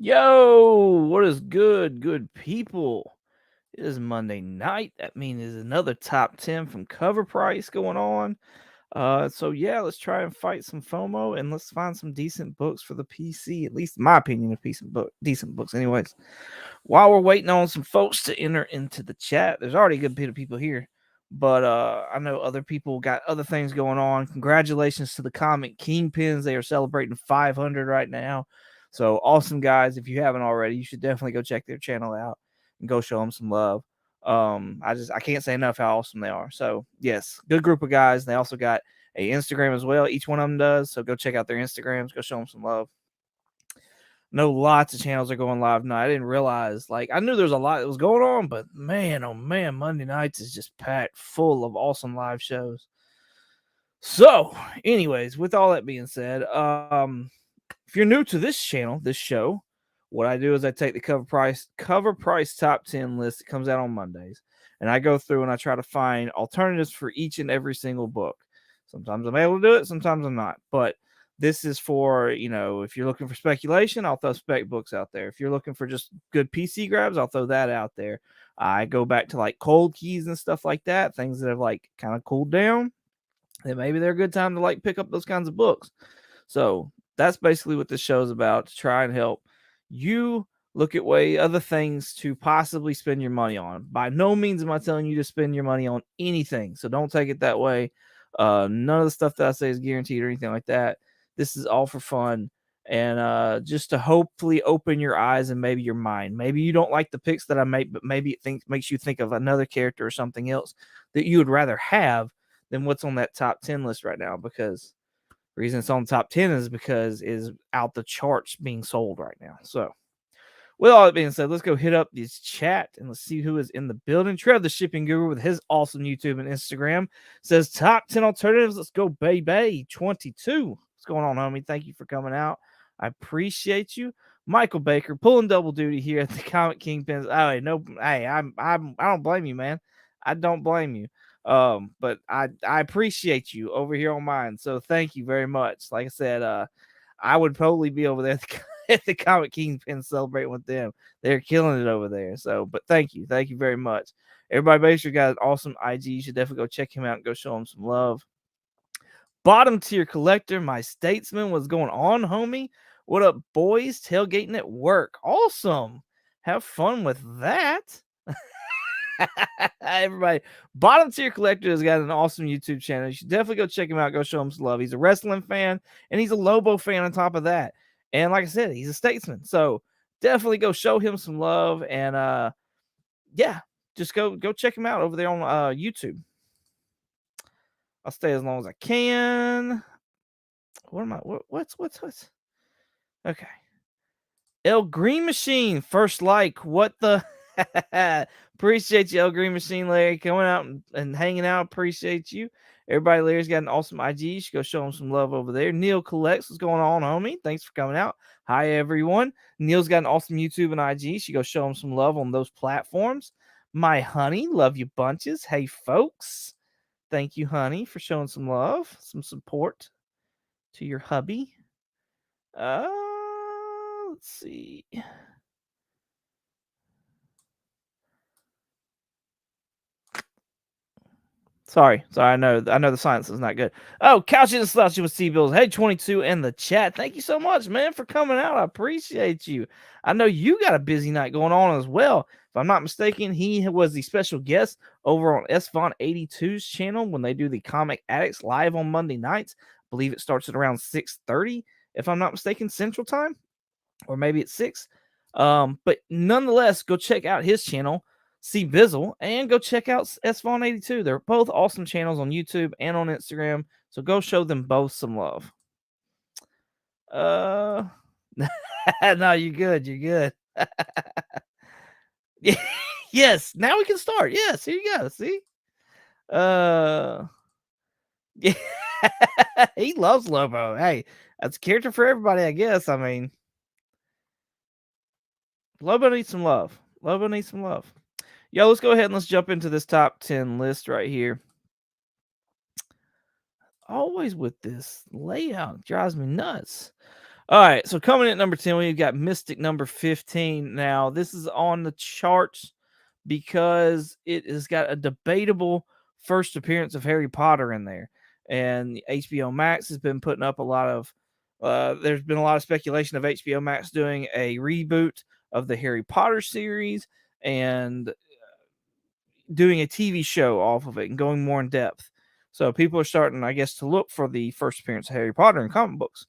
Yo, what is good people? It is Monday night. That means there's another top 10 from Cover Price going on. So yeah, let's try and fight some FOMO and let's find some decent books for the PC. At least in my opinion, of decent books. Anyways, while we're waiting on some folks to enter into the chat, there's already a good bit of people here. But I know other people got other things going on. Congratulations to the Comic Kingpins. They are celebrating 500 right now. So awesome, guys. If you haven't already, you should definitely go check their channel out and go show them some love. I can't say enough how awesome they are. So yes, good group of guys. They also got a Instagram as well. Each one of them does. So go check out their Instagrams. Go show them some love. Know lots of channels are going live now. I didn't realize, like, I knew there was a lot that was going on, but man, oh man, Monday nights is just packed full of awesome live shows. So, anyways, with all that being said, if you're new to this channel, this show, what I do is I take the cover price top 10 list that comes out on Mondays, and I go through and I try to find alternatives for each and every single book. Sometimes I'm able to do it, sometimes I'm not. But this is for, if you're looking for speculation, I'll throw spec books out there. If you're looking for just good PC grabs, I'll throw that out there. I go back to like cold keys and stuff like that, things that have like kind of cooled down. Then maybe they're a good time to like pick up those kinds of books. So that's basically what this show is about, to try and help you look at other things to possibly spend your money on. By no means am I telling you to spend your money on anything, so don't take it that way. None of the stuff that I say is guaranteed or anything like that. This is all for fun and just to hopefully open your eyes and maybe your mind. Maybe you don't like the picks that I make, but maybe it makes you think of another character or something else that you would rather have than what's on that top 10 list right now. Because the reason it's on top 10 is because is out the charts being sold right now. So with all that being said, let's go hit up this chat and let's see who is in the building. Trev, the shipping guru, with his awesome YouTube and Instagram, says top 10 alternatives. Let's go, baby. 22. What's going on, homie? Thank you for coming out. I appreciate you. Michael Baker pulling double duty here at the Comic Kingpins. Oh, no, hey, I don't blame you, man. I don't blame you. But I appreciate you over here on mine. So thank you very much. Like I said, I would probably be over there at the at the Comic Kingpin celebrating with them. They're killing it over there. So, but thank you very much. Everybody, make sure you got an awesome IG. You should definitely go check him out and go show him some love. Bottom tier collector, my statesman, what's going on, homie? What up, boys? Tailgating at work. Awesome. Have fun with that. Everybody, bottom tier collector has got an awesome YouTube channel. You should definitely go check him out. Go show him some love. He's a wrestling fan and he's a Lobo fan on top of that. And like I said, he's a statesman. So definitely go show him some love. And yeah, just go check him out over there on YouTube. I'll stay as long as I can. What am I? What's? Okay. El Green Machine, first like. What the? Appreciate you, El Green Machine, Larry, coming out and hanging out. Appreciate you. Everybody, Larry's got an awesome IG. You should go show him some love over there. Neil Collects, what's going on, homie? Thanks for coming out. Hi, everyone. Neil's got an awesome YouTube and IG. You should go show him some love on those platforms. My honey, love you bunches. Hey, folks. Thank you, honey, for showing some love, some support to your hubby. Let's see. Sorry. I know the silence is not good. Oh, Couch and Slouchy with C-Bills. Hey, 22 in the chat. Thank you so much, man, for coming out. I appreciate you. I know you got a busy night going on as well. If I'm not mistaken, he was the special guest over on SVon82's channel when they do the Comic Addicts live on Monday nights. I believe it starts at around 6:30, if I'm not mistaken, Central Time, or maybe it's 6. But nonetheless, go check out his channel, See Bizzle, and go check out SVon82. They're both awesome channels on YouTube and on Instagram. So go show them both some love. No, you're good. You're good. Yes, now we can start. Yes, here you go. See? Yeah. He loves Lobo. Hey, that's a character for everybody, I guess. I mean, Lobo needs some love. Lobo needs some love. Yo, let's go ahead and let's jump into this top 10 list right here. Always with this layout drives me nuts. All right, so coming in at number 10, we've got Mystic number 15. Now, this is on the charts because it has got a debatable first appearance of Harry Potter in there. And HBO Max has been putting up a lot of there's been a lot of speculation of HBO Max doing a reboot of the Harry Potter series and doing a TV show off of it and going more in depth. So people are starting, I guess, to look for the first appearance of Harry Potter in comic books.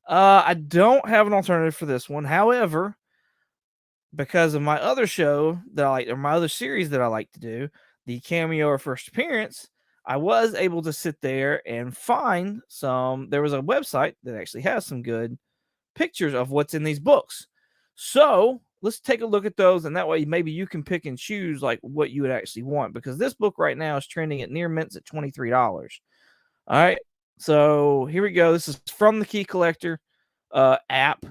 I don't have an alternative for this one. However, because of my other show that I like, or my other series that I like to do, the cameo or first appearance, I was able to sit there and find some. There was a website that actually has some good pictures of what's in these books. So let's take a look at those, and that way maybe you can pick and choose like what you would actually want. Because this book right now is trending at near mints at $23. All right, so here we go. This is from the Key Collector app.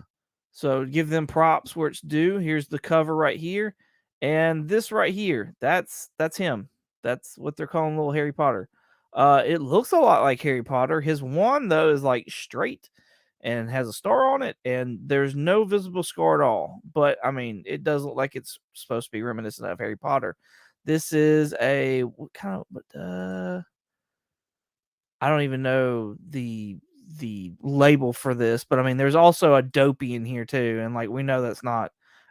So give them props where it's due. Here's the cover right here, and this right here. That's him. That's what they're calling little Harry Potter. It looks a lot like Harry Potter. His wand though is like straight and has a star on it, and there's no visible scar at all. But I mean, it does look like it's supposed to be reminiscent of Harry Potter. This is a what kind of I don't even know the label for this, but I mean, there's also a dopey in here too, and like we know that's not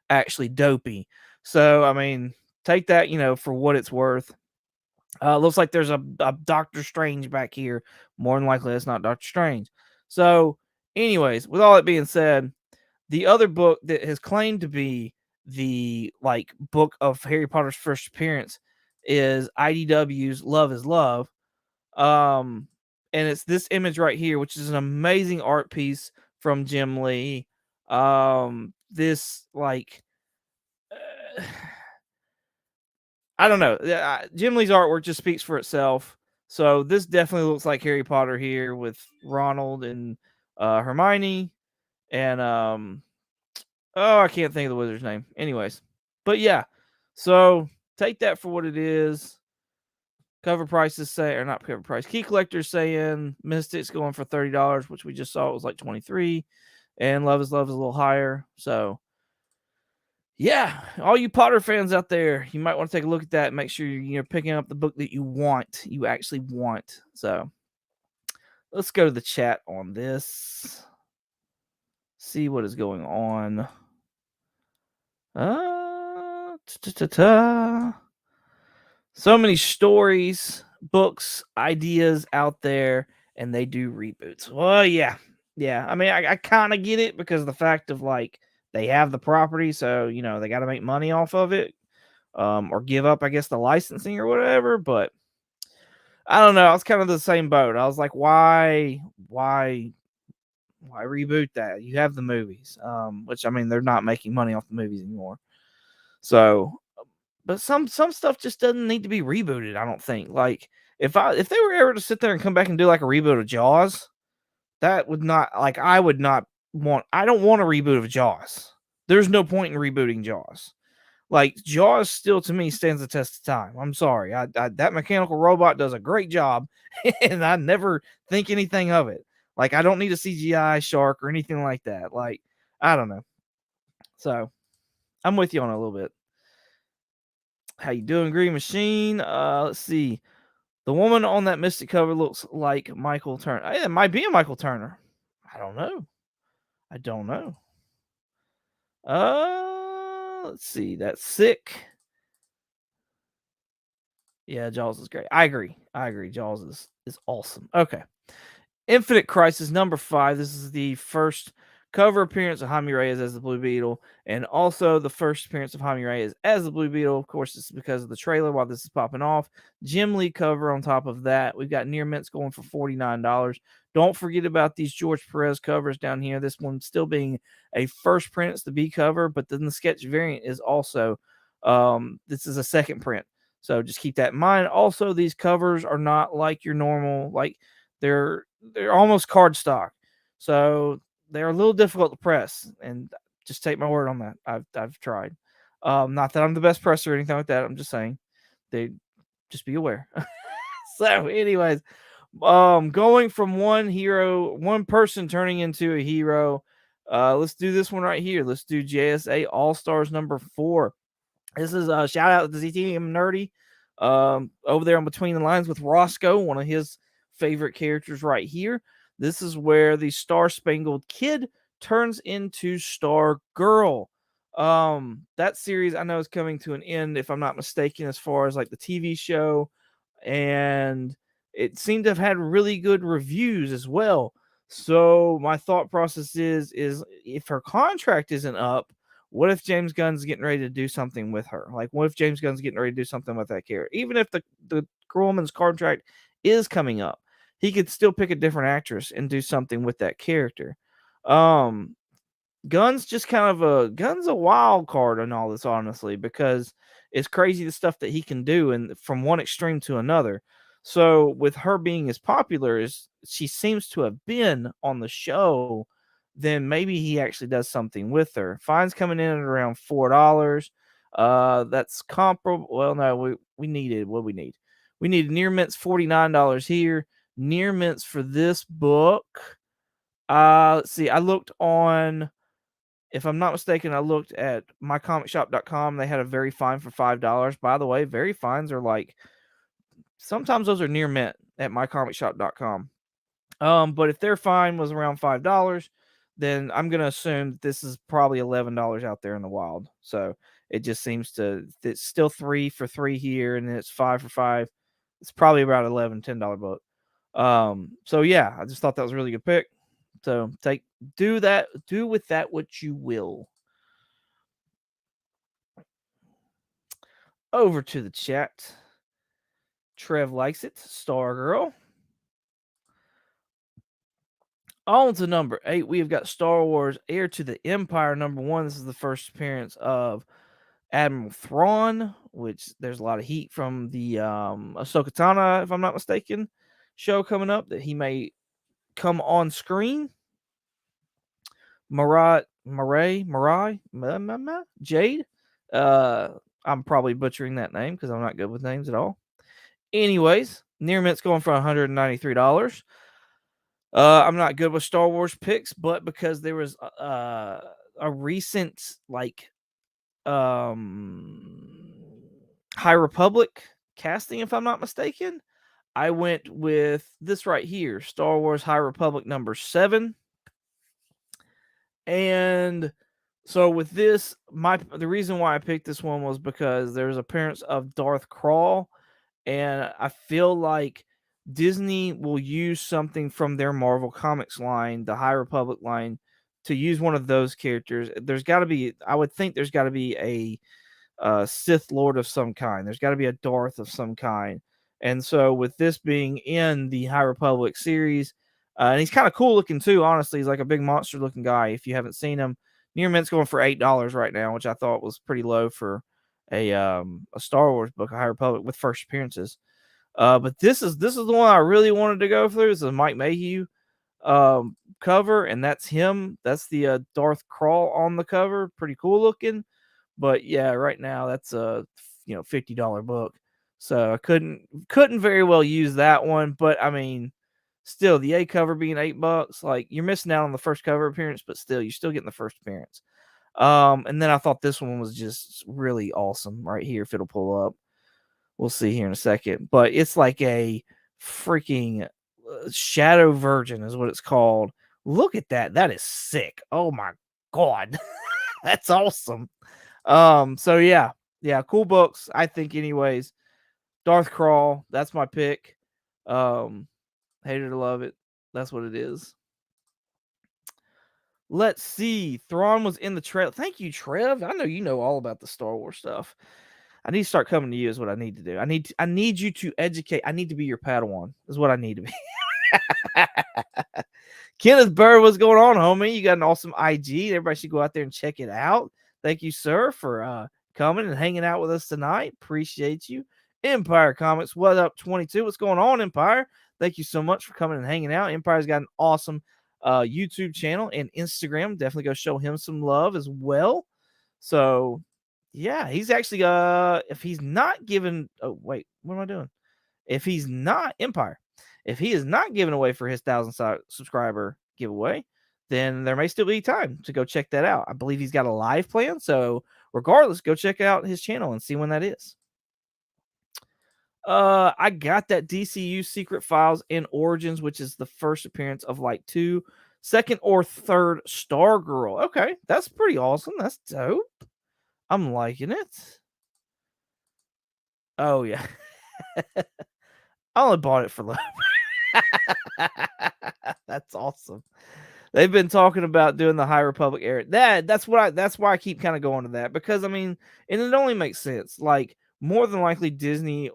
actually dopey. So I mean, take that for what it's worth. Looks like there's a Doctor Strange back here. More than likely, it's not Doctor Strange. So, anyways, with all that being said, the other book that has claimed to be the like book of Harry Potter's first appearance is IDW's Love is Love. Um, and it's this image right here, which is an amazing art piece from Jim Lee. This like I don't know. Jim Lee's artwork just speaks for itself. So this definitely looks like Harry Potter here with Ronald and Hermione and oh, I can't think of the wizard's name. Anyways, but yeah, so take that for what it is. Cover prices say, or not cover price. Key collectors saying Mystics going for $30, which we just saw it was like 23, and Love is Love is a little higher. So yeah, all you Potter fans out there, you might want to take a look at that and make sure you're picking up the book that you actually want. So let's go to the chat on this. See what is going on. So many stories, books, ideas out there, and they do reboots. Well, yeah. Yeah. I mean, I kind of get it because of the fact of like they have the property, so they got to make money off of it. Or give up, I guess, the licensing or whatever. But I don't know. I was kind of the same boat. I was like, why reboot that? You have the movies, which I mean, they're not making money off the movies anymore. So, but some stuff just doesn't need to be rebooted. I don't think. Like if they were ever to sit there and come back and do like a reboot of Jaws, that would not like I would not want. I don't want a reboot of Jaws. There's no point in rebooting Jaws. Like Jaws still to me stands the test of time. I'm sorry. That mechanical robot does a great job, and I never think anything of it. Like I don't need a CGI shark or anything like that. Like I don't know. So I'm with you on it a little bit. How you doing, Green Machine? Let's see. The woman on that Mystic cover looks like Michael Turner. Hey, it might be a Michael Turner. I don't know. I don't know. Let's see. That's sick. Yeah, Jaws is great. I agree. Jaws is awesome. Okay. Infinite Crisis number 5. This is the first cover appearance of Jaime Reyes as the Blue Beetle, and also the first appearance of Jaime Reyes as the Blue Beetle. Of course, it's because of the trailer while this is popping off. Jim Lee cover on top of that. We've got Near Mints going for $49. Don't forget about these George Perez covers down here. This one still being a first print. It's the B cover, but then the sketch variant is also this is a second print. So just keep that in mind. Also, these covers are not like your normal, like they're almost cardstock. So they're a little difficult to press, and just take my word on that. I've tried. Not that I'm the best presser or anything like that. I'm just saying they just be aware. So, anyways, Going from one person turning into a hero. Let's do this one right here. Let's do JSA All Stars number 4. This is a shout out to ZTM Nerdy. Over there on Between the Lines with Roscoe, one of his favorite characters right here. This is where the Star Spangled Kid turns into Star Girl. That series I know is coming to an end, if I'm not mistaken, as far as like the TV show, and it seemed to have had really good reviews as well. So my thought process is if her contract isn't up, what if James Gunn's getting ready to do something with her? Like, what if James Gunn's getting ready to do something with that character? Even if the woman's contract is coming up, he could still pick a different actress and do something with that character. Um, Gun's a wild card in all this, honestly, because it's crazy the stuff that he can do and from one extreme to another. So with her being as popular as she seems to have been on the show, then maybe he actually does something with her. Fines coming in at around $4. That's comparable. Well, no, we needed what we need. We needed near mint's $49 here. Near mints for this book. Let's see. I looked on, if I'm not mistaken, I looked at mycomicshop.com. They had a very fine for $5. By the way, very fines are like, sometimes those are near mint at mycomicshop.com. But if their fine was around $5, then I'm gonna assume that this is probably $11 out there in the wild. So it just seems to, it's still 3 for 3 here, and then it's 5 for 5. It's probably about $10 book. So yeah, I just thought that was a really good pick. So do with that what you will. Over to the chat. Trev likes it. Stargirl. On to number 8, we have got Star Wars Heir to the Empire number 1. This is the first appearance of Admiral Thrawn, which there's a lot of heat from the Ahsoka Tano, if I'm not mistaken, show coming up that he may come on screen. Jade. I'm probably butchering that name because I'm not good with names at all. Anyways, Near Mint's going for $193. I'm not good with Star Wars picks, but because there was a recent like High Republic casting, if I'm not mistaken, I went with this right here, Star Wars High Republic number 7. And so with this, the reason why I picked this one was because there's appearance of Darth Krall, and I feel like Disney will use something from their Marvel Comics line, the High Republic line, to use one of those characters. There's got to be, I would think there's got to be a Sith Lord of some kind. There's got to be a Darth of some kind. And so with this being in the High Republic series, and he's kind of cool looking too, honestly. He's like a big monster looking guy. If you haven't seen him, Near Mint's going for $8 right now, which I thought was pretty low for a Star Wars book, a High Republic with first appearances. But this is the one I really wanted to go through. This is Mike Mayhew cover, and that's him. That's the Darth Krall on the cover. Pretty cool looking. But yeah, right now that's a $50 book. So I couldn't very well use that one. But I mean, still the A cover being $8, like you're missing out on the first cover appearance, but still you're still getting the first appearance. And then I thought this one was just really awesome right here. If it'll pull up, we'll see here in a second. But it's like a freaking Shadow Virgin is what it's called. Look at that. That is sick. Oh my God. That's awesome. So yeah, cool books, I think, anyways. Darth Krall, that's my pick. Hate it or love it. That's what it is. Let's see. Thrawn was in the trailer. Thank you, Trev. I know you know all about the Star Wars stuff. I need to start coming to you is what I need to do. I need you to educate. I need to be your Padawan is what I need to be. Kenneth Bird, what's going on, homie? You got an awesome IG. Everybody should go out there and check it out. Thank you, sir, for coming and hanging out with us tonight. Appreciate you. Empire Comics, what up, 22? What's going on, Empire? Thank you so much for coming and hanging out. Empire's got an awesome YouTube channel and Instagram. Definitely go show him some love as well. So, yeah, he's actually if he's not given, oh wait, what am I doing? If he's not Empire, If he is not giving away for his 1,000 subscriber giveaway, then there may still be time to go check that out. I believe he's got a live plan. So regardless, go check out his channel and see when that is. I got that DCU Secret Files in Origins, which is the first appearance of like two second or third Stargirl. Okay, that's pretty awesome. That's dope. I'm liking it. Oh yeah. I only bought it for love. That's awesome. They've been talking about doing the High Republic era. That's why I keep kind of going to that, because I mean, and it only makes sense. Like, more than likely Disney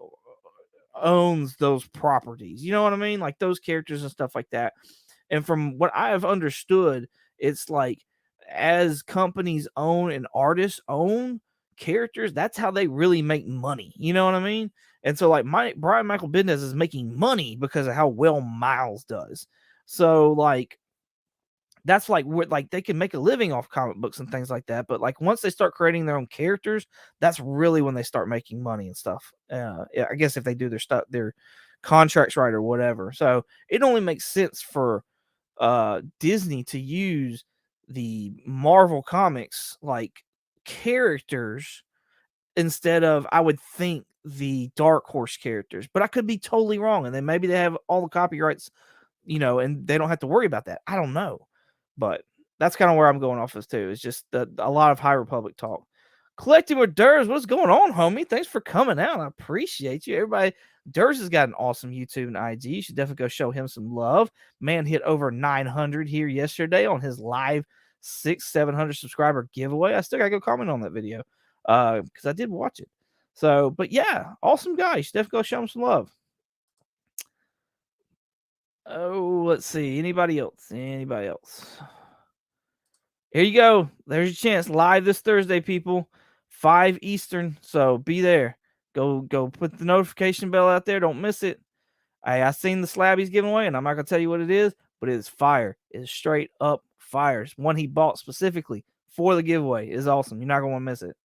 owns those properties. You know what I mean? Like those characters and stuff like that. And from what I have understood, it's like, as companies own and artists own characters, that's how they really make money. You know what I mean? And so like Brian Michael Bendis is making money because of how well Miles does. So like that's like where like they can make a living off comic books and things like that. But like once they start creating their own characters, that's really when they start making money and stuff. Yeah, I guess if they do their stuff, their contracts right or whatever. So it only makes sense for Disney to use the Marvel comics like characters instead of, I would think, the Dark Horse characters. But I could be totally wrong, and then maybe they have all the copyrights, and they don't have to worry about that. I don't know. But that's kind of where I'm going off of too. It's just a lot of High Republic talk. Collecting with Durs, what's going on, homie? Thanks for coming out. I appreciate you. Everybody, Durs has got an awesome YouTube and IG. You should definitely go show him some love. Man hit over 900 here yesterday on his live 700 subscriber giveaway. I still gotta go comment on that video because I did watch it. So, but yeah, awesome guy. You should definitely go show him some love. Oh, let's see. Anybody else? Anybody else? Here you go. There's your chance. Live this Thursday, people. 5 Eastern. So be there. Go put the notification bell out there. Don't miss it. I seen the slab he's giving away, and I'm not gonna tell you what it is, but it is fire. It is straight up fire. It's one he bought specifically for the giveaway. It's awesome. You're not gonna want to miss it.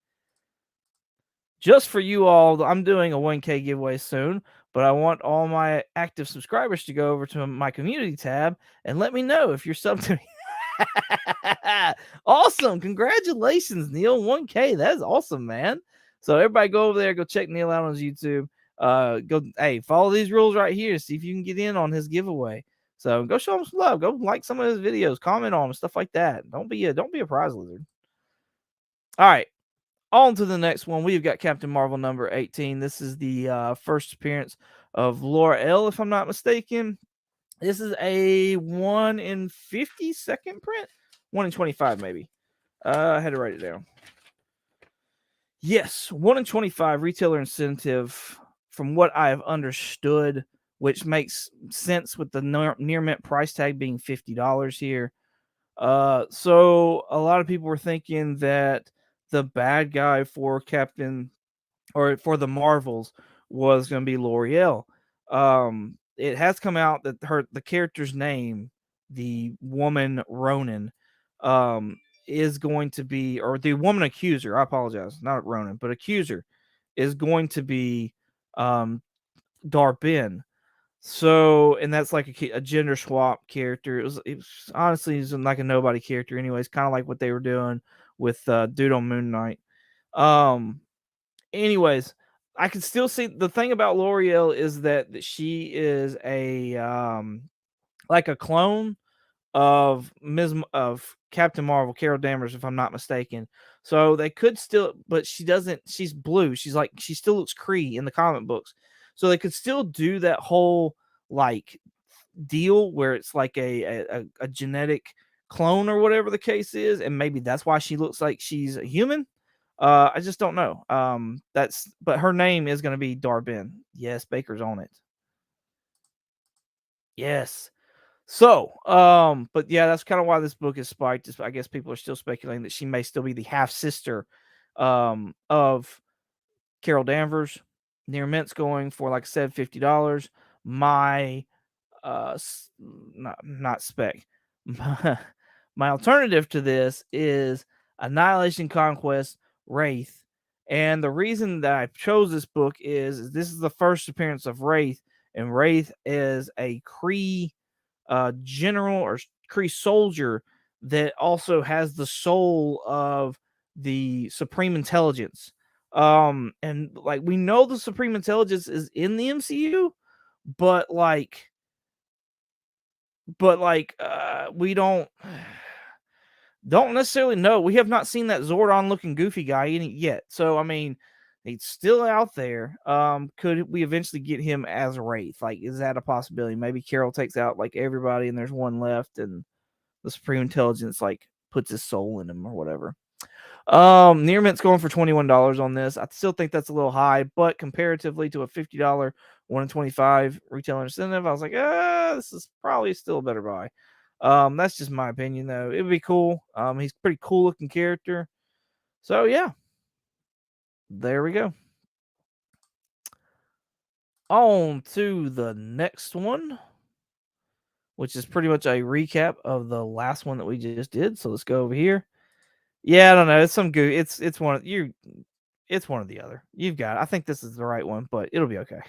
Just for you all, I'm doing a 1K giveaway soon, but I want all my active subscribers to go over to my community tab and let me know if you're subbed to me. Awesome. Congratulations, Neil. 1K. That's awesome, man. So everybody go over there, go check Neil out on his YouTube. Hey, follow these rules right here. See if you can get in on his giveaway. So go show him some love. Go like some of his videos, comment on him, stuff like that. Don't be a prize lizard. All right. On to the next one. We've got Captain Marvel number 18. This is the first appearance of Laura-El, if I'm not mistaken. This is a 1 in 50-second print. 1 in 25, maybe. I had to write it down. Yes, 1 in 25 retailer incentive, from what I've understood, which makes sense with the near mint price tag being $50 here. So a lot of people were thinking that the bad guy for Captain, or for the Marvels, was going to be L'Oreal. It has come out that the character's name, the woman Ronin, is going to be, or the woman accuser. I apologize, not Ronin, but accuser is going to be Dar-Benn. So, and that's like a gender swap character. It was honestly, he's like a nobody character, anyways. Kind of like what they were doing with dude on Moon Knight. Anyways, I can still see the thing about L'Oreal is that she is a like a clone of of Captain Marvel, Carol Danvers, if I'm not mistaken. So they could still, but she doesn't. She's blue. She still looks Kree in the comic books. So they could still do that whole like deal where it's like a genetic clone or whatever the case is, and maybe that's why she looks like she's a human. I just don't know. But her name is going to be Dar-Benn. Yes, Baker's on it. Yes. So, but yeah, that's kind of why this book is spiked. I guess people are still speculating that she may still be the half sister of Carol Danvers. Near Mint's going for, like I said, $50. My not spec. My alternative to this is Annihilation Conquest Wraith. And the reason that I chose this book is this is the first appearance of Wraith and Wraith is a Kree general or Kree soldier that also has the soul of the Supreme Intelligence. And like we know the Supreme Intelligence is in the MCU, but we don't necessarily know. We have not seen that Zordon looking goofy guy in it yet. So I mean, he's still out there. Could we eventually get him as Wraith? Like, is that a possibility? Maybe Carol takes out like everybody and there's one left and the Supreme Intelligence like puts his soul in him or whatever. Near Mint's going for $21 on this. I still think that's a little high, but comparatively to a $50 125 retailer incentive, I was like, this is probably still a better buy. That's just my opinion though. It would be cool. He's a pretty cool looking character. So yeah. There we go. On to the next one, which is pretty much a recap of the last one that we just did. So let's go over here. Yeah, I don't know. It's some good. It's one of you. It's one or the other. You've got it. I think this is the right one, but it'll be okay.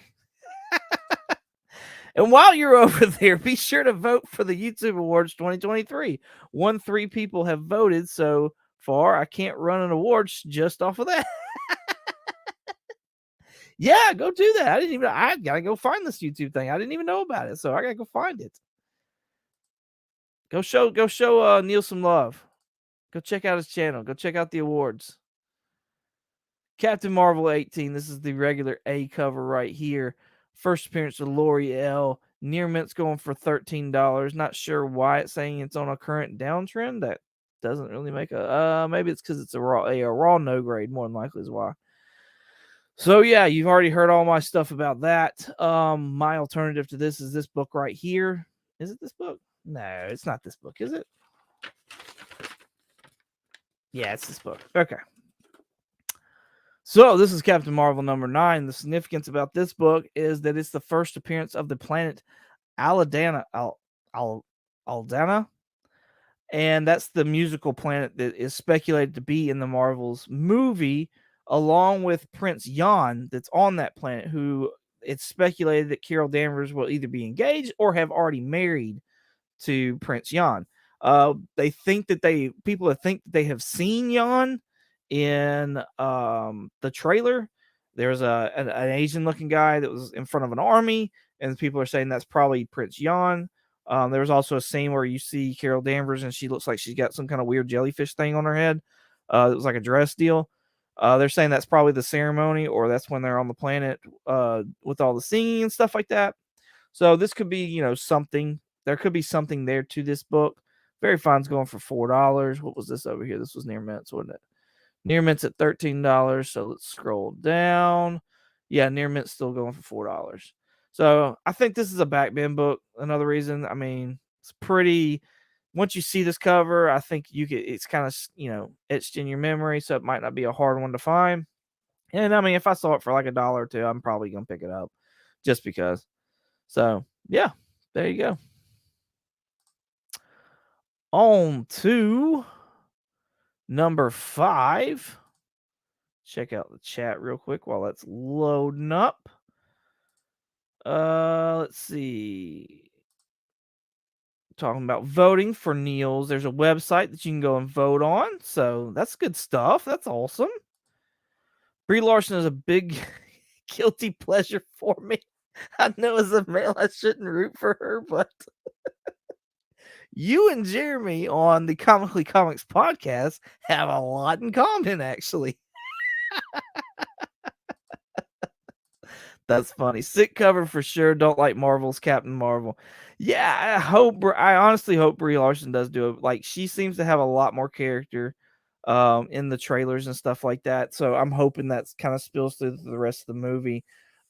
And while you're over there, be sure to vote for the YouTube Awards 2023. 3 people have voted so far. I can't run an awards just off of that. Yeah, go do that. I gotta go find this YouTube thing. I didn't even know about it, so I gotta go find it. Go show Neil some love. Go check out his channel. Go check out the awards. Captain Marvel 18. This is the regular A cover right here. First appearance of L'Oreal. Near Mint's going for $13. Not sure why it's saying it's on a current downtrend. That doesn't really make a maybe it's because it's a raw no grade, more than likely is why. So yeah, you've already heard all my stuff about that. My alternative to this is this book right here. Is it this book? No, it's not this book, is it? Yeah, it's this book. Okay. So this is Captain Marvel number 9. The significance about this book is that it's the first appearance of the planet Aldana, Aldana, and that's the musical planet that is speculated to be in the Marvels movie, along with Prince Yan that's on that planet, who it's speculated that Carol Danvers will either be engaged or have already married to Prince Yan. They think that people think that they have seen Yan in the trailer. There's an Asian looking guy that was in front of an army, and people are saying that's probably Prince Yan. There was also a scene where you see Carol Danvers and she looks like she's got some kind of weird jellyfish thing on her head. It was like a dress deal. They're saying that's probably the ceremony, or that's when they're on the planet with all the singing and stuff like that. So this could be, something. There could be something there to this book. Very Fine's going for $4. What was this over here? This was Near Mint's, wasn't it? Near Mint's at $13. So let's scroll down. Yeah, Near Mint's still going for $4. So I think this is a backbend book. Another reason, I mean, it's pretty. Once you see this cover, I think it's kind of etched in your memory, so it might not be a hard one to find. And I mean, if I saw it for like $1 or $2, I'm probably gonna pick it up, just because. So yeah, there you go. On to number 5. Check out the chat real quick while that's loading up. Let's see. Talking about voting for Neil's. There's a website that you can go and vote on. So that's good stuff. That's awesome. Brie Larson is a big guilty pleasure for me. I know as a male I shouldn't root for her, but you and Jeremy on the Comically Comics podcast have a lot in common, actually. That's funny. Sick cover for sure. Don't like Marvel's Captain Marvel. Yeah, I honestly hope Brie Larson does do it. Like, she seems to have a lot more character in the trailers and stuff like that. So I'm hoping that kind of spills through the rest of the movie.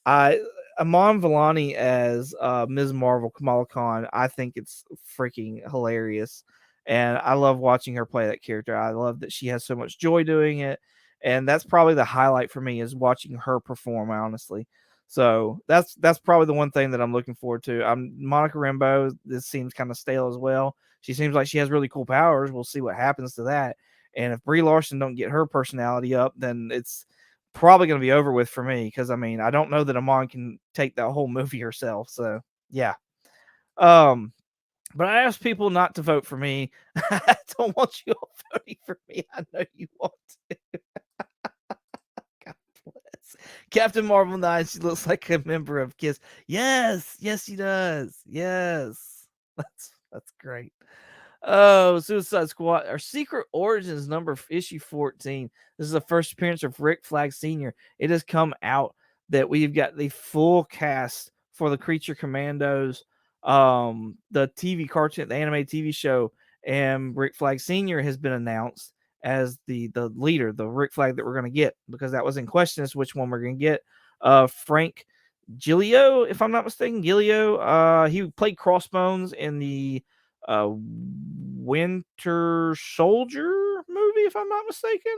Iman Vellani as Ms. Marvel, Kamala Khan, I think it's freaking hilarious. And I love watching her play that character. I love that she has so much joy doing it. And that's probably the highlight for me, is watching her perform, honestly. So that's probably the one thing that I'm looking forward to. Monica Rambeau, this seems kind of stale as well. She seems like she has really cool powers. We'll see what happens to that. And if Brie Larson don't get her personality up, then it's probably going to be over with for me because I mean I don't know that Amon can take that whole movie herself. So yeah. Um, but I asked people not to vote for me. I don't want you all voting for me. I know you want to. God bless. Captain Marvel 9, she looks like a member of Kiss. Yes, yes, she does. Yes. That's great. Oh, Suicide Squad, our Secret Origins issue 14. This is the first appearance of Rick Flag Sr. It has come out that we've got the full cast for the Creature Commandos, the TV cartoon, the anime TV show, and Rick Flag Sr. has been announced as the leader, the Rick Flag that we're going to get, because that was in question as which one we're going to get. Frank Gilio, if I'm not mistaken, Gilio. He played Crossbones in the Winter Soldier movie, if I'm not mistaken.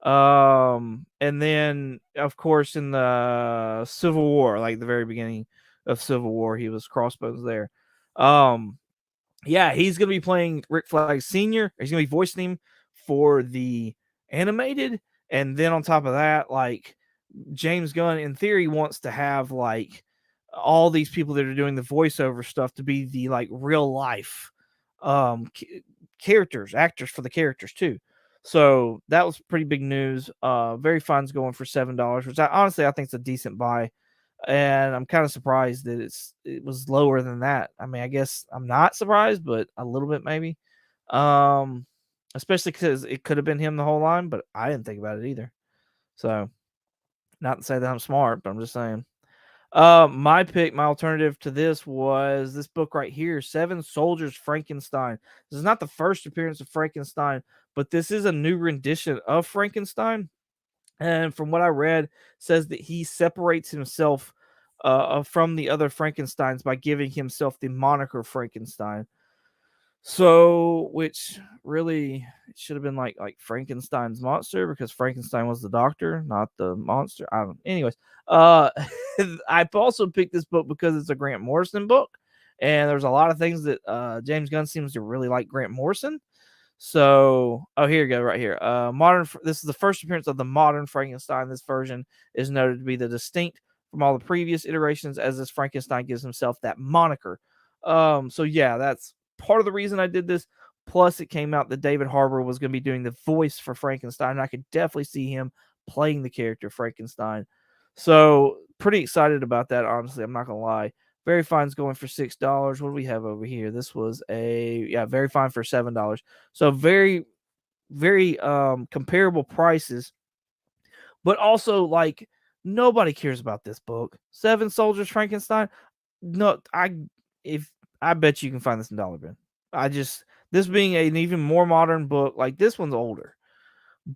And then of course in the Civil War, like the very beginning of Civil War, he was Crossbones there. Yeah, he's gonna be playing Rick Flag Sr. He's gonna be voicing him for the animated, and then on top of that, like James Gunn in theory wants to have like all these people that are doing the voiceover stuff to be the like real life characters, actors for the characters too. So that was pretty big news. Very Fine's going for $7, which honestly I think is a decent buy. And I'm kind of surprised that it was lower than that. I mean, I guess I'm not surprised, but a little bit maybe. Um, Especially because it could have been him the whole line, but I didn't think about it either. So not to say that I'm smart, but I'm just saying. My pick, my alternative to this was this book right here, Seven Soldiers Frankenstein. This is not the first appearance of Frankenstein, but this is a new rendition of Frankenstein. And from what I read, says that he separates himself from the other Frankensteins by giving himself the moniker Frankenstein. So, which really it should have been like Frankenstein's monster, because Frankenstein was the doctor, not the monster. I don't. Anyways, uh, I also picked this book because it's a Grant Morrison book, and there's a lot of things that James Gunn seems to really like Grant Morrison. So, oh, here you go, right here. This is the first appearance of the modern Frankenstein. This version is noted to be the distinct from all the previous iterations, as this Frankenstein gives himself that moniker. So yeah, that's part of the reason I did this. Plus, it came out that David Harbour was going to be doing the voice for Frankenstein, and I could definitely see him playing the character Frankenstein. So, pretty excited about that, honestly. I'm not going to lie. Very Fine's going for $6. What do we have over here? This was Very Fine for $7. So very, very comparable prices, but also like nobody cares about this book. Seven Soldiers Frankenstein. No, I bet you can find this in Dollar Bin. This being an even more modern book, like this one's older.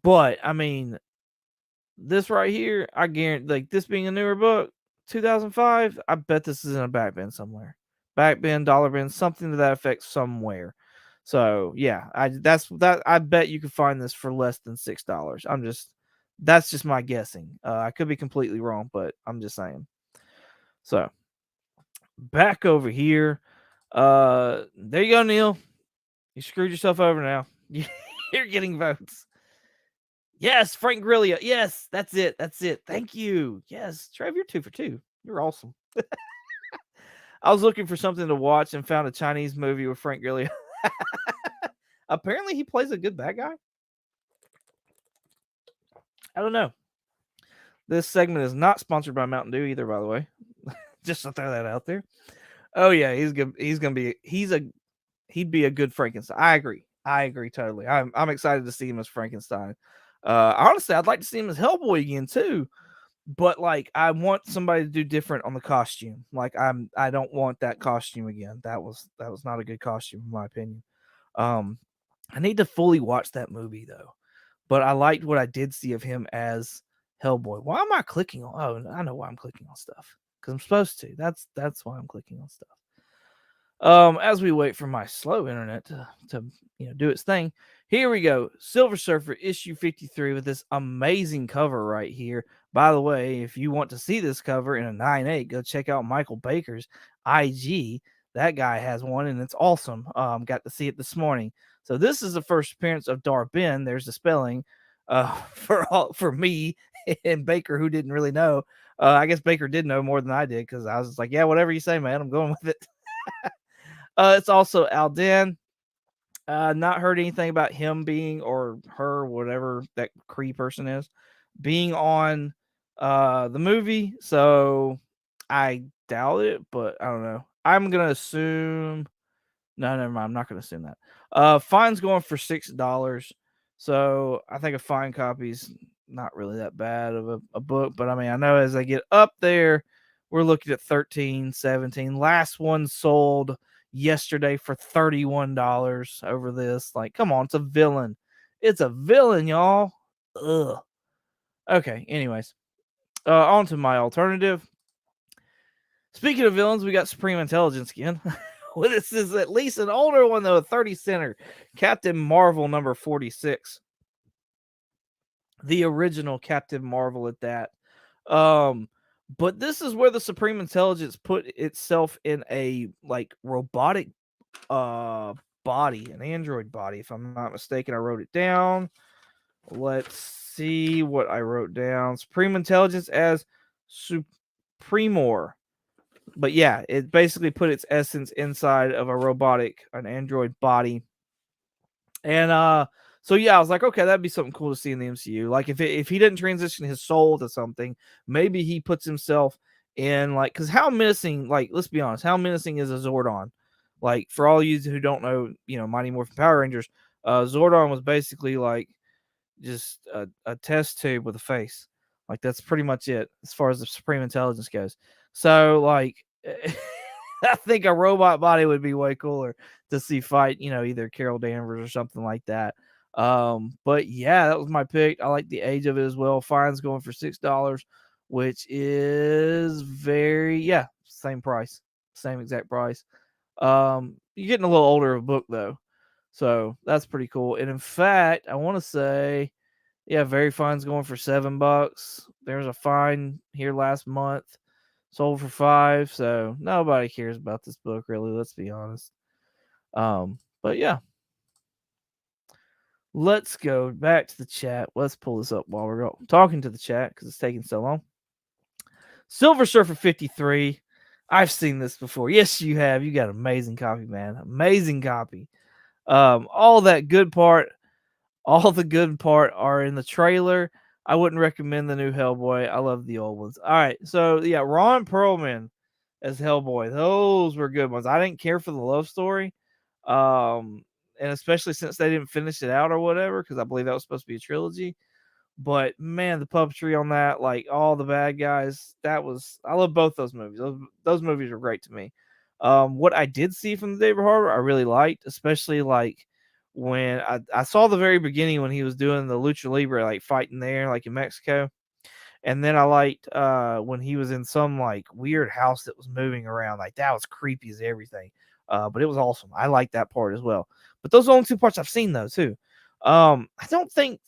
But I mean, this right here, I guarantee, like this being a newer book, 2005, I bet this is in a back bin somewhere. Back bin, dollar bin, something to that effect somewhere. So yeah, I bet you could find this for less than $6. That's just my guessing. I could be completely wrong, but I'm just saying. So back over here. There you go, Neil. You screwed yourself over now. You're getting votes. Yes, Frank Grillia. Yes, that's it. That's it. Thank you. Yes, Trev, you're 2 for 2. You're awesome. I was looking for something to watch and found a Chinese movie with Frank Grillia. Apparently, he plays a good bad guy. I don't know. This segment is not sponsored by Mountain Dew either, by the way. Just to throw that out there. Oh yeah, he's good. He'd be a good Frankenstein. I agree totally. I'm excited to see him as Frankenstein. Honestly, I'd like to see him as Hellboy again too. But like, I want somebody to do different on the costume. Like, I don't want that costume again. That was not a good costume in my opinion. I need to fully watch that movie though. But I liked what I did see of him as Hellboy. Why am I clicking on? Oh, I know why I'm clicking on stuff, because I'm supposed to. That's why I'm clicking on stuff. As we wait for my slow internet to do its thing, here we go. Silver Surfer issue 53 with this amazing cover right here. By the way, if you want to see this cover in a 9/8, go check out Michael Baker's IG. That guy has one and it's awesome. Got to see it this morning. So this is the first appearance of Dar-Benn. There's the spelling for me and Baker, who didn't really know, I guess Baker did know more than I did because I was just like, yeah, whatever you say, man, I'm going with it. It's also Alden. Not heard anything about him being or her, whatever that Cree person is, being on the movie. So I doubt it, but I don't know. I'm gonna assume no, never mind. I'm not gonna assume that. Fine's going for $6. So I think a fine copy's not really that bad of a book, but I mean I know as they get up there, we're looking at 13, 17. Last one sold yesterday for $31 over this. Like, come on, it's a villain. It's a villain, y'all. Ugh. Okay, anyways. On to my alternative. Speaking of villains, we got Supreme Intelligence again. Well, this is at least an older one, though, a 30 center. Captain Marvel number 46. The original Captain Marvel at that. But this is where the Supreme Intelligence put itself in a like robotic body, an android body, if I'm not mistaken. I wrote it down. Let's see what I wrote down. Supreme Intelligence as Supremor. But yeah, it basically put its essence inside of a robotic, an android body. And so yeah, I was like, okay, that'd be something cool to see in the MCU. Like if he didn't transition his soul to something, maybe he puts himself in like because how menacing, like let's be honest, how menacing is a Zordon? Like for all you who don't know, Mighty Morphin Power Rangers, Zordon was basically like just a test tube with a face. Like that's pretty much it as far as the Supreme Intelligence goes. So like I think a robot body would be way cooler to see fight, either Carol Danvers or something like that. But yeah, that was my pick. I like the age of it as well. Fine's going for $6, which is same price, same exact price. You're getting a little older of a book though. So that's pretty cool. And in fact, I want to say, yeah, Very Fine's going for $7. There's a fine here last month, sold for 5. So nobody cares about this book, really. Let's be honest. But yeah, let's go back to the chat. Let's pull this up while we're talking to the chat because it's taking so long. Silver Surfer 53. I've seen this before. Yes, you have. You got an amazing copy, man. Amazing copy. All the good part are in the trailer. I wouldn't recommend the new Hellboy. I love the old ones. All right, so yeah, Ron Perlman as Hellboy. Those were good ones. I didn't care for the love story, and especially since they didn't finish it out or whatever, because I believe that was supposed to be a trilogy. But man, the puppetry on that, like all the bad guys, I love both those movies. Those movies are great to me. What I did see from David Harbour, I really liked, especially like when I saw the very beginning when he was doing the Lucha Libre, like fighting there, like in Mexico. And then I liked when he was in some like weird house that was moving around. Like that was creepy as everything. But it was awesome. I liked that part as well. But those are the only two parts I've seen though, too. I don't think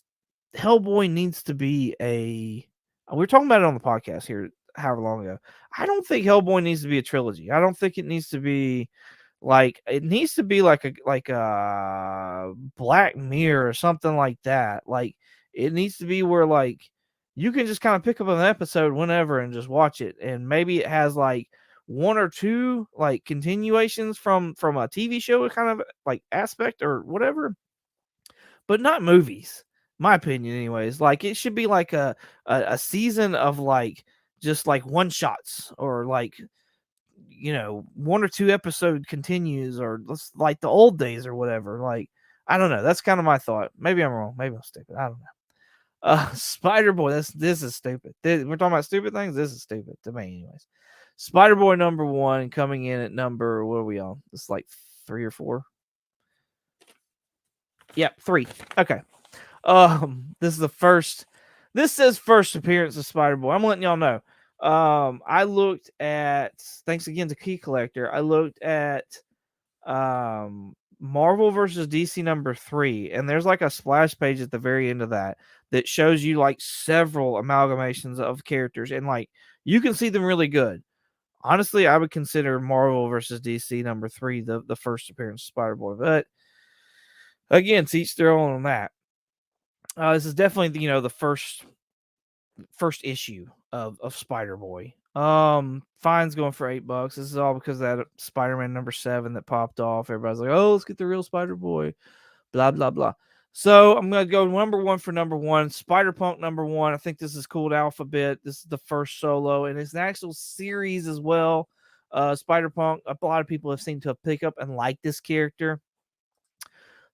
Hellboy needs to be we were talking about it on the podcast here however long ago. I don't think Hellboy needs to be a trilogy. I don't think it needs to be it needs to be like a Black Mirror or something like that. Like it needs to be where like you can just kind of pick up an episode whenever and just watch it, and maybe it has like one or two like continuations from a TV show kind of like aspect or whatever, but not movies. My opinion, anyways. Like it should be like a season of like just like one shots or like one or two episode continues or like the old days or whatever. Like I don't know. That's kind of my thought. Maybe I'm wrong. Maybe I'm stupid. I don't know. Spider Boy. This is stupid. We're talking about stupid things. This is stupid to me, anyways. Spider Boy number 1 coming in at number what are we on? It's like 3 or 4. Yep, 3. Okay. This is the first. This says first appearance of Spider Boy. I'm letting y'all know. I looked at. Thanks again to Key Collector. I looked at Marvel versus DC number 3, and there's like a splash page at the very end of that shows you like several amalgamations of characters, and like you can see them really good. Honestly, I would consider Marvel versus DC number 3 the first appearance of Spider Boy, but again, to each their own on that. This is definitely the first first issue of Spider-Boy. Fine's going for $8. This is all because of that Spider-Man number 7 that popped off. Everybody's like, "Oh, let's get the real Spider-Boy." Blah blah blah. So I'm gonna go number one for number one, Spider-Punk number one. I think this is cool to Alphabet. This is the first solo, and it's an actual series as well. Spider-Punk. A lot of people have seemed to pick up and like this character.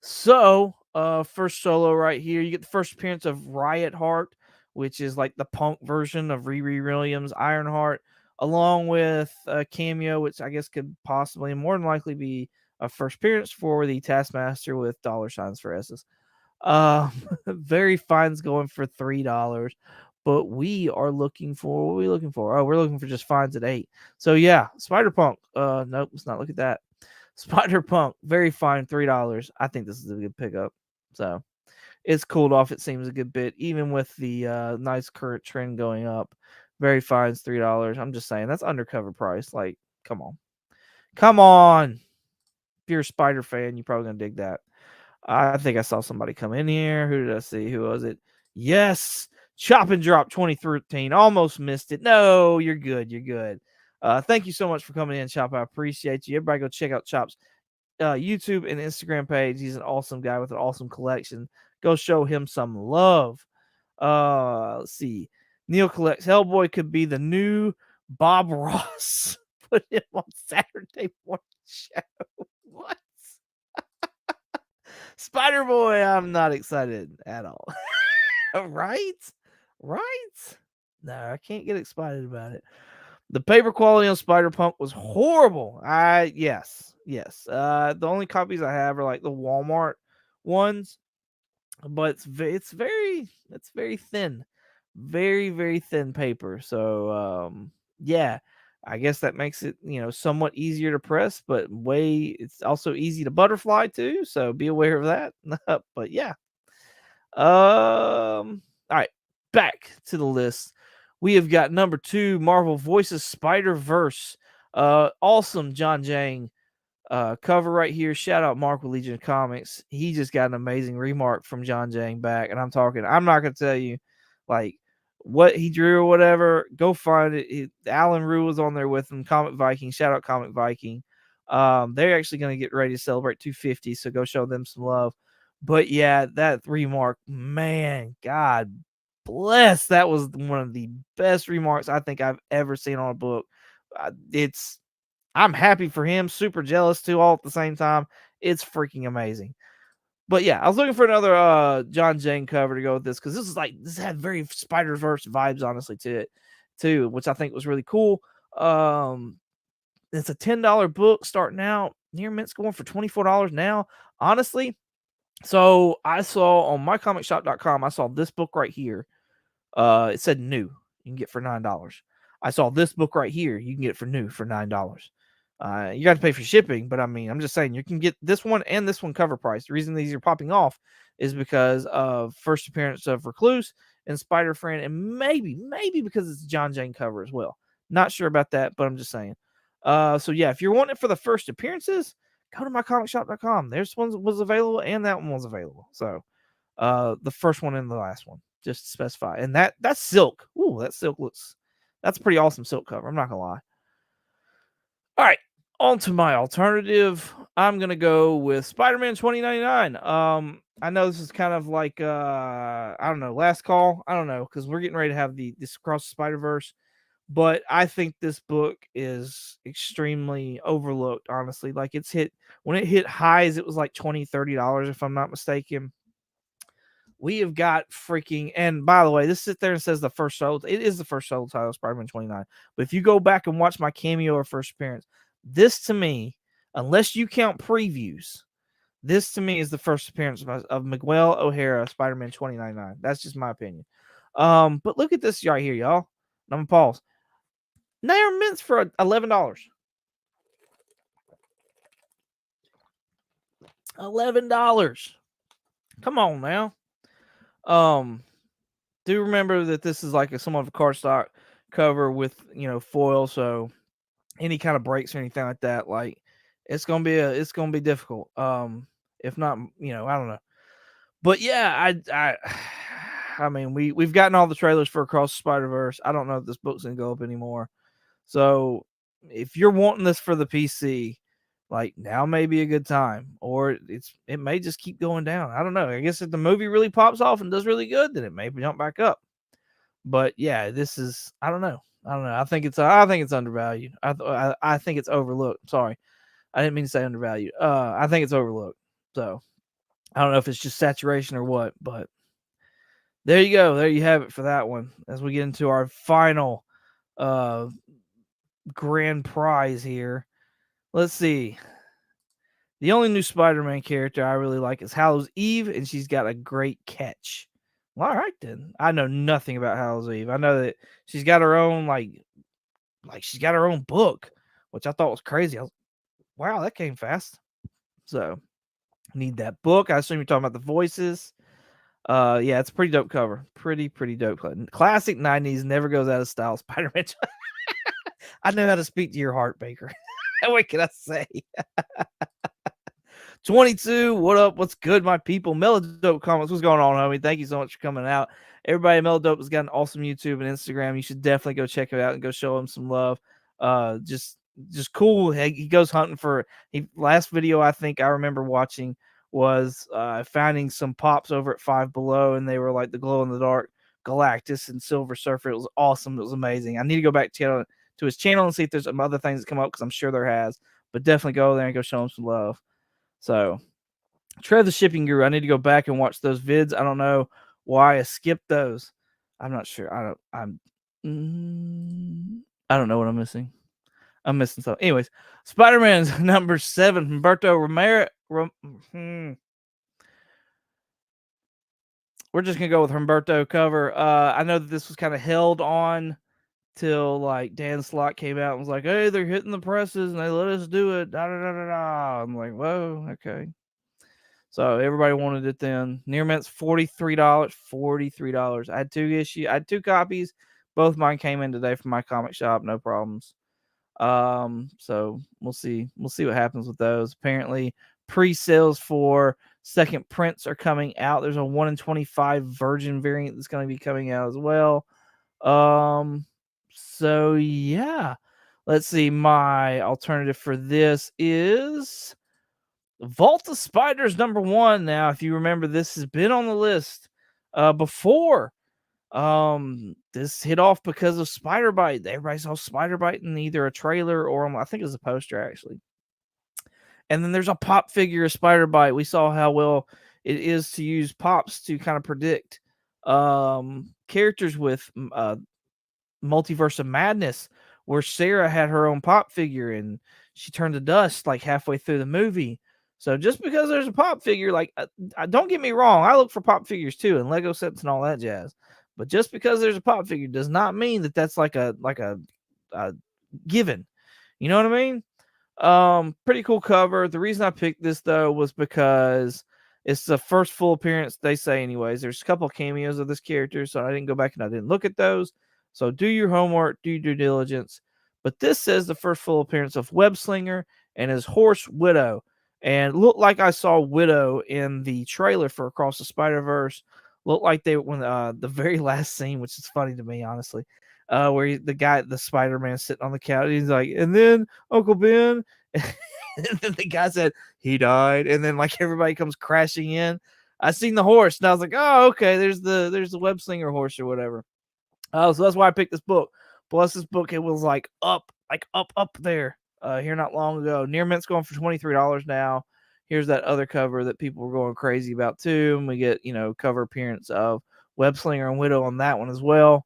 So, first solo right here, you get the first appearance of Riot Heart, which is like the punk version of Riri Williams, Ironheart, along with a cameo, which I guess could possibly more than likely be a first appearance for the Taskmaster with dollar signs for S's. Um, Very Fine's going for $3, but we are looking for what are we looking for? Oh, we're looking for just Fines at 8. So yeah, Spider Punk. Nope, let's not look at that. Spider Punk, Very Fine, $3. I think this is a good pickup. So it's cooled off. It seems a good bit, even with the nice current trend going up. Very Fine's $3. I'm just saying that's undercover price. Like, come on, come on. If you're a Spider fan, you're probably gonna dig that. I think I saw somebody come in here. Who did I see? Who was it? Yes, Chop and Drop 2013. Almost missed it. No, you're good. You're good. Thank you so much for coming in, Chop. I appreciate you. Everybody go check out Chop's YouTube and Instagram page. He's an awesome guy with an awesome collection. Go show him some love. Let's see. Neil collects Hellboy could be the new Bob Ross. Put him on Saturday morning show. What? Spider Boy, I'm not excited at all. Right? Right? No, I can't get excited about it. The paper quality on Spider Punk was horrible. Yes. The only copies I have are like the Walmart ones, but it's very thin. Very thin paper. So yeah, I guess that makes it, somewhat easier to press, but it's also easy to butterfly too, so be aware of that. But yeah. All right, back to the list. We have got number 2, Marvel Voices Spider-Verse. Awesome John Jang cover right here. Shout out Mark with Legion of Comics. He just got an amazing remark from John Jang back, and I'm not gonna tell you like what he drew or whatever. Go find it. Alan Rue was on there with him. Comic Viking. Shout out Comic Viking. They're actually gonna get ready to celebrate 250, so go show them some love. But yeah, that remark, man, God bless. That was one of the best remarks I think I've ever seen on a book. I'm happy for him, super jealous too, all at the same time. It's freaking amazing. But yeah, I was looking for another John Jane cover to go with this because this had very Spider-Verse vibes, honestly, to it too, which I think was really cool. It's a $10 book starting out. Near Mint's going for $24 now. Honestly, so I saw on mycomicshop.com, I saw this book right here. It said new. You can get for $9. I saw this book right here. You can get it for new for $9. You got to pay for shipping, but I mean, I'm just saying you can get this one and this one cover price. The reason these are popping off is because of first appearance of Recluse and Spider Friend, and maybe because it's a John Jane cover as well. Not sure about that, but I'm just saying. So yeah, if you're wanting it for the first appearances, go to mycomicshop.com. There's one was available and that one was available. So the first one and the last one, just to specify. And that's silk. Ooh, that's a pretty awesome silk cover. I'm not gonna lie. All right, on to my alternative. I'm gonna go with Spider-Man 2099. I know this is kind of like I don't know, last call. I don't know, because we're getting ready to have this Across the Spider-Verse. But I think this book is extremely overlooked, honestly. Like when it hit highs, it was like $20-$30, if I'm not mistaken. We have got freaking, and by the way, this sits there and says the first solo. It is the first solo title, Spider-Man 29. But if you go back and watch my cameo or first appearance, this to me, unless you count previews, this to me is the first appearance of Miguel O'Hara, Spider-Man 2099. That's just my opinion. But look at this right here, y'all. I'm gonna pause. Nair mints for $11. $11. Come on now. Do remember that this is like somewhat of a cardstock cover with foil, so any kind of breaks or anything like that, like it's gonna be difficult. If not, I don't know. But yeah, I mean, we've gotten all the trailers for Across the Spider-Verse. I don't know if this book's gonna go up anymore. So if you're wanting this for the PC, like now may be a good time, or it may just keep going down. I don't know. I guess if the movie really pops off and does really good, then it may jump back up. But yeah, this is I don't know. I don't know. I think it's undervalued. I think it's overlooked. Sorry, I didn't mean to say undervalued. I think it's overlooked. So I don't know if it's just saturation or what, but there you go. There you have it for that one. As we get into our final uh grand prize here. Let's see. The only new Spider-Man character I really like is Hallows Eve, and she's got a great catch. Well, all right then. I know nothing about Hallows Eve. I know that she's got her own like she's got her own book, which I thought was crazy. Wow, that came fast. So need that book. I assume you're talking about the voices. Yeah, it's a pretty dope cover. Pretty dope. Classic 90s, never goes out of style. Spider-Man. I know how to speak to your heart, Baker. What can I say? 22, what up? What's good, my people? Melodope Comments, what's going on, homie? Thank you so much for coming out. Everybody, Melodope has got an awesome YouTube and Instagram. You should definitely go check it out and go show him some love. Just cool. He goes hunting for. Last video I think I remember watching was finding some pops over at Five Below, and they were like the glow in the dark Galactus and Silver Surfer. It was awesome. It was amazing. I need to go back to his channel and see if there's some other things that come up because I'm sure there has. But definitely go there and go show him some love. So, Trev the Shipping Guru. I need to go back and watch those vids. I don't know why I skipped those. I'm not sure. I don't know what I'm missing. I'm missing something. Anyways, Spider-Man's number 7, Humberto Romero. We're just gonna go with Humberto cover. I know that this was kind of held on till like Dan Slott came out and was like, "Hey, they're hitting the presses and they let us do it." Da da da da da. I'm like, "Whoa, okay." So everybody wanted it then. Near Mint's $43. $43. I had two copies. Both mine came in today from my comic shop, no problems. So we'll see. We'll see what happens with those. Apparently, pre-sales for second prints are coming out. There's a 1 in 25 virgin variant that's going to be coming out as well. So yeah. Let's see. My alternative for this is Vault of Spiders number 1. Now, if you remember, this has been on the list before. This hit off because of Spider Bite. Everybody saw Spider Bite in either a trailer or I think it was a poster actually. And then there's a pop figure of Spider Bite. We saw how well it is to use pops to kind of predict characters with Multiverse of Madness, where Sarah had her own pop figure and she turned to dust like halfway through the movie. So just because there's a pop figure, like don't get me wrong, I look for pop figures too and Lego sets and all that jazz. But just because there's a pop figure does not mean that that's like a given. You know what I mean? Pretty cool cover. The reason I picked this though was because it's the first full appearance, they say anyways. There's a couple of cameos of this character, so I didn't go back and I didn't look at those. So do your homework, do your due diligence. But this says the first full appearance of Webslinger and his horse Widow. And looked like I saw Widow in the trailer for Across the Spider-Verse. Looked like they when the very last scene, which is funny to me, honestly, where the Spider-Man sitting on the couch, he's like, and then Uncle Ben, and then the guy said he died, and then like everybody comes crashing in. I seen the horse, and I was like, oh, okay, there's the web slinger horse or whatever. So that's why I picked this book. Plus, this book it was like up there here not long ago. Near Mint's going for $23 now. Here's that other cover that people were going crazy about too. And we get, cover appearance of Webslinger and Widow on that one as well.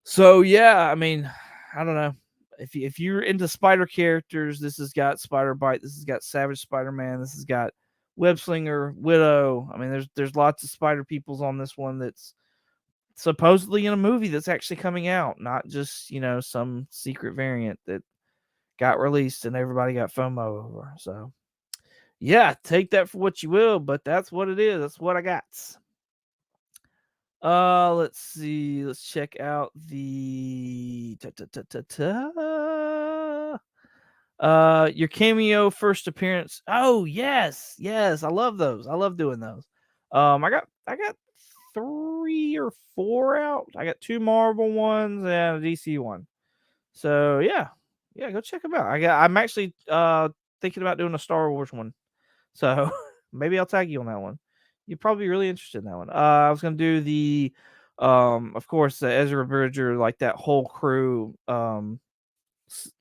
So yeah, I mean, I don't know. If you're into spider characters, this has got Spider Bite, this has got Savage Spider-Man, this has got Webslinger, Widow. I mean, there's lots of spider peoples on this one that's supposedly in a movie that's actually coming out, not just, some secret variant that got released and everybody got FOMO over. So yeah, take that for what you will, but that's what it is. That's what I got. Let's see. Let's check out the your cameo first appearance. Oh, yes. I love those. I love doing those. I got 3 or 4 out. I got 2 Marvel ones and a DC one. So yeah, yeah, go check them out. I'm actually thinking about doing a Star Wars one. So maybe I'll tag you on that one. You'd probably be really interested in that one. I was gonna do the of course the Ezra Bridger, like that whole crew,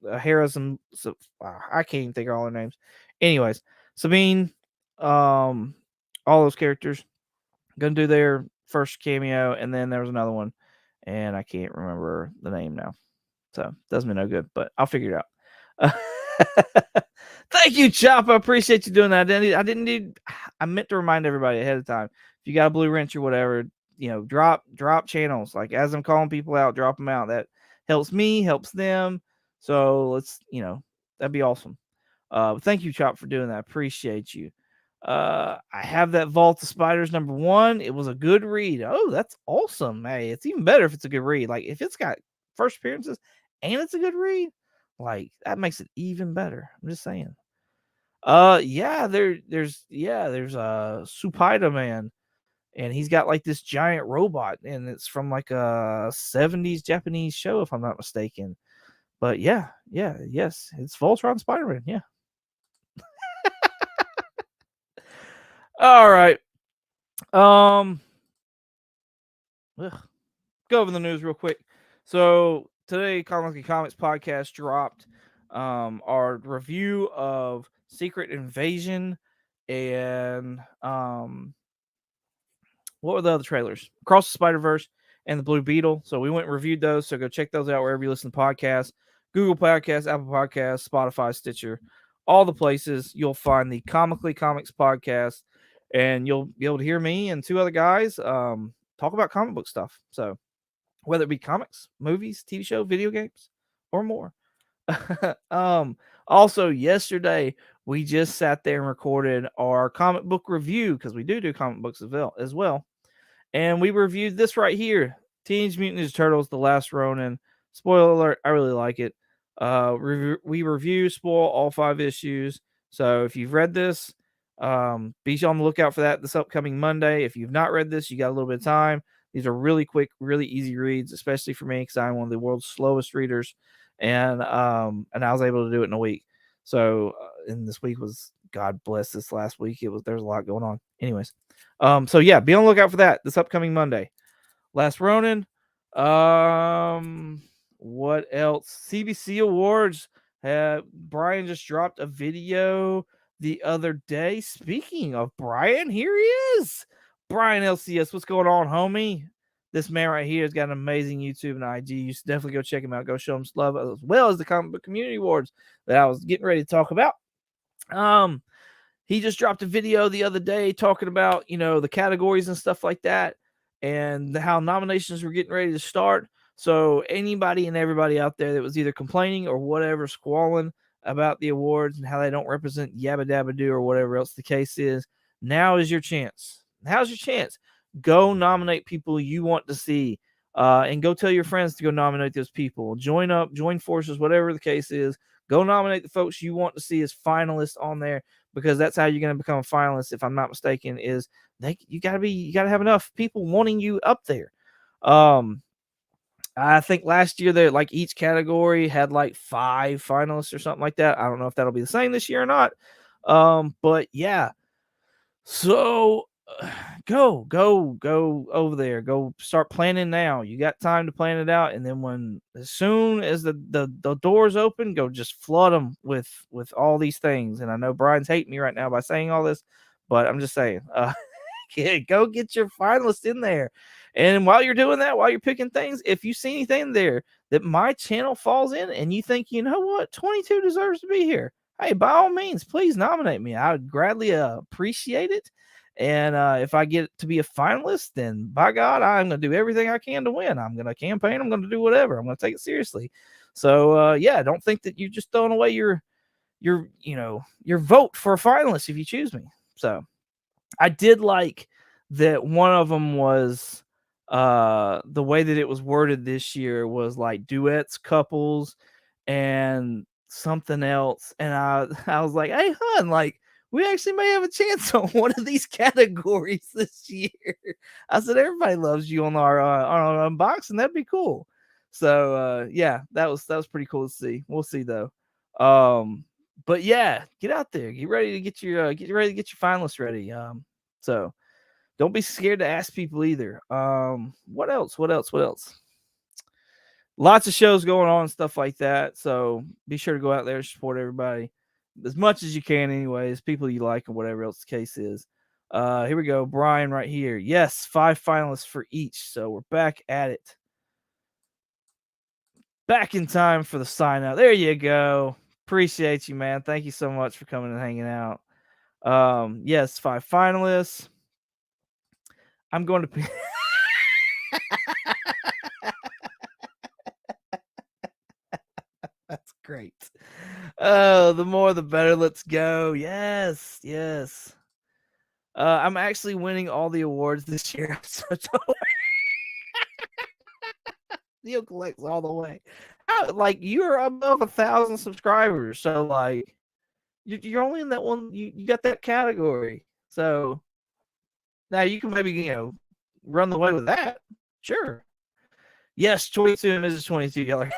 Harrison, so I can't even think of all their names. Anyways, Sabine, all those characters. Gonna do their first cameo, and then there was another one, and I can't remember the name now. So does me no good, but I'll figure it out. Thank you, Chop. I appreciate you doing that. I didn't need. I meant to remind everybody ahead of time. If you got a blue wrench or whatever, drop channels. Like as I'm calling people out, drop them out. That helps me, helps them. So let's, that'd be awesome. Thank you, Chop, for doing that. I appreciate you. I have that Vault of Spiders #1. It was a good read. Oh, that's awesome. Hey, it's even better if it's a good read. Like if it's got first appearances and it's a good read, like that makes it even better. I'm just saying. Yeah, there's Supida Man, and he's got like this giant robot, and it's from like a 70s Japanese show, if I'm not mistaken. But yes, it's Voltron Spider-Man. Yeah. All right. Ugh. Go over the news real quick. So today, Comics podcast dropped our review of Secret Invasion and what were the other trailers? Across the Spider-Verse and the Blue Beetle. So we went and reviewed those. So go check those out wherever you listen to podcasts. Google Podcasts, Apple Podcasts, Spotify, Stitcher, all the places you'll find the Comically Comics podcast, and you'll be able to hear me and 2 other guys talk about comic book stuff. So whether it be comics, movies, TV show, video games, or more. Also yesterday we just sat there and recorded our comic book review, because we do comic books as well. And we reviewed this right here, Teenage Mutant Ninja Turtles: The Last Ronin. Spoiler alert, I really like it. We review, spoil all 5 issues. So if you've read this, be on the lookout for that this upcoming Monday. If you've not read this, you got a little bit of time. These are really quick, really easy reads, especially for me, because I'm one of the world's slowest readers, and I was able to do it in a week. So, and this week was, God bless this last week. There's a lot going on. Anyways, so yeah, be on the lookout for that this upcoming Monday. Last Ronin. What else? CBC Awards. Brian just dropped a video the other day. Speaking of Brian, here he is. Brian LCS, what's going on, homie? This man right here has got an amazing YouTube and IG. You should definitely go check him out. Go show him some love, as well as the Comic Book Community Awards that I was getting ready to talk about. He just dropped a video the other day talking about, the categories and stuff like that, and how nominations were getting ready to start. So anybody and everybody out there that was either complaining or whatever, squalling about the awards and how they don't represent Yabba Dabba Doo or whatever else the case is, now is your chance. Now's your chance. Go nominate people you want to see, and go tell your friends to go nominate those people. Join up, join forces, whatever the case is. Go nominate the folks you want to see as finalists on there, because that's how you're going to become a finalist, if I'm not mistaken. Is you got to have enough people wanting you up there. I think last year that like each category had like 5 finalists or something like that. I don't know if that'll be the same this year or not. But yeah. So go over there. Go start planning now. You got time to plan it out, and then as soon as the doors open, go just flood them with all these things. And I know Brian's hating me right now by saying all this, but I'm just saying, go get your finalists in there. And while you're doing that, while you're picking things, if you see anything there that my channel falls in and you think, you know what, 22 deserves to be here, hey, by all means, please nominate me. I would gladly appreciate it. And if I get to be a finalist, then by God, I'm going to do everything I can to win. I'm going to campaign. I'm going to do whatever. I'm going to take it seriously. So yeah, don't think that you're just throwing away your vote for a finalist if you choose me. So I did like that one of them was the way that it was worded this year was like duets, couples, and something else. And I was like, hey, hun, like, we actually may have a chance on one of these categories this year. I said, everybody loves you on our unboxing. That'd be cool. So yeah, that was pretty cool to see. We'll see though. But yeah, get out there, get ready to get your finalists ready. So don't be scared to ask people either. What else? What else? What else? Lots of shows going on and stuff like that. So be sure to go out there and support everybody as much as you can, anyways. People you like and whatever else the case is. Here we go. Brian right here. Yes, 5 finalists for each. So we're back at it. Back in time for the sign out. There you go. Appreciate you, man. Thank you so much for coming and hanging out. Yes, 5 finalists. I'm going to pick. That's great. Oh, the more the better. Let's go. Yes, yes. I'm actually winning all the awards this year. So Theo collects all the way. Like, you're above 1,000 subscribers, so like you're only in that one. You got that category. So now you can maybe run the way with that. Sure. Yes, 22 and Mrs. 22. Y'all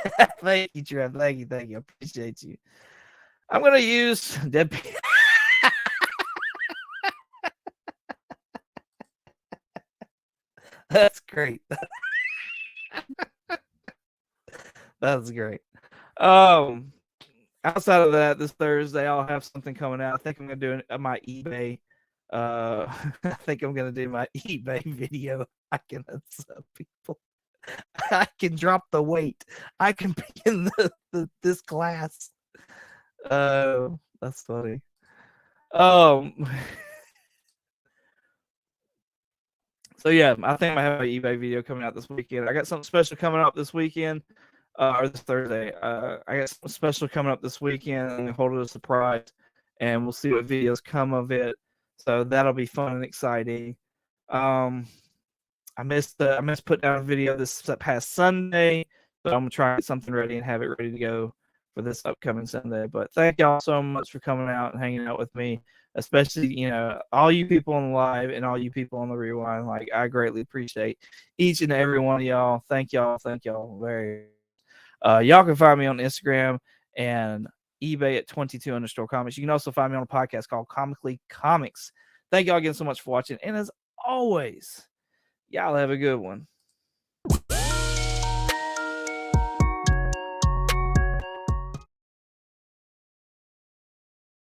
thank you, Trev. Thank you. I appreciate you. I'm gonna use Debbie. That's great. That's great. Outside of that, this Thursday I'll have something coming out. I think I'm gonna do my eBay. I think I'm gonna do my eBay video. I can upset people. I can drop the weight. I can be in this class. That's funny. So yeah, I think I have an eBay video coming out this weekend. I got something special coming up this weekend, or this Thursday. I got something special coming up this weekend, and hold it a surprise, and we'll see what videos come of it. So that'll be fun and exciting. I missed putting out a video this past Sunday, but I'm gonna try to get something ready and have it ready to go for this upcoming Sunday. But thank y'all so much for coming out and hanging out with me, especially all you people on the live and all you people on the rewind. Like, I greatly appreciate each and every one of y'all. Thank y'all very. Y'all can find me on Instagram and eBay at 22_comics. You can also find me on a podcast called Comically Comics. Thank y'all again so much for watching, and as always, y'all have a good one.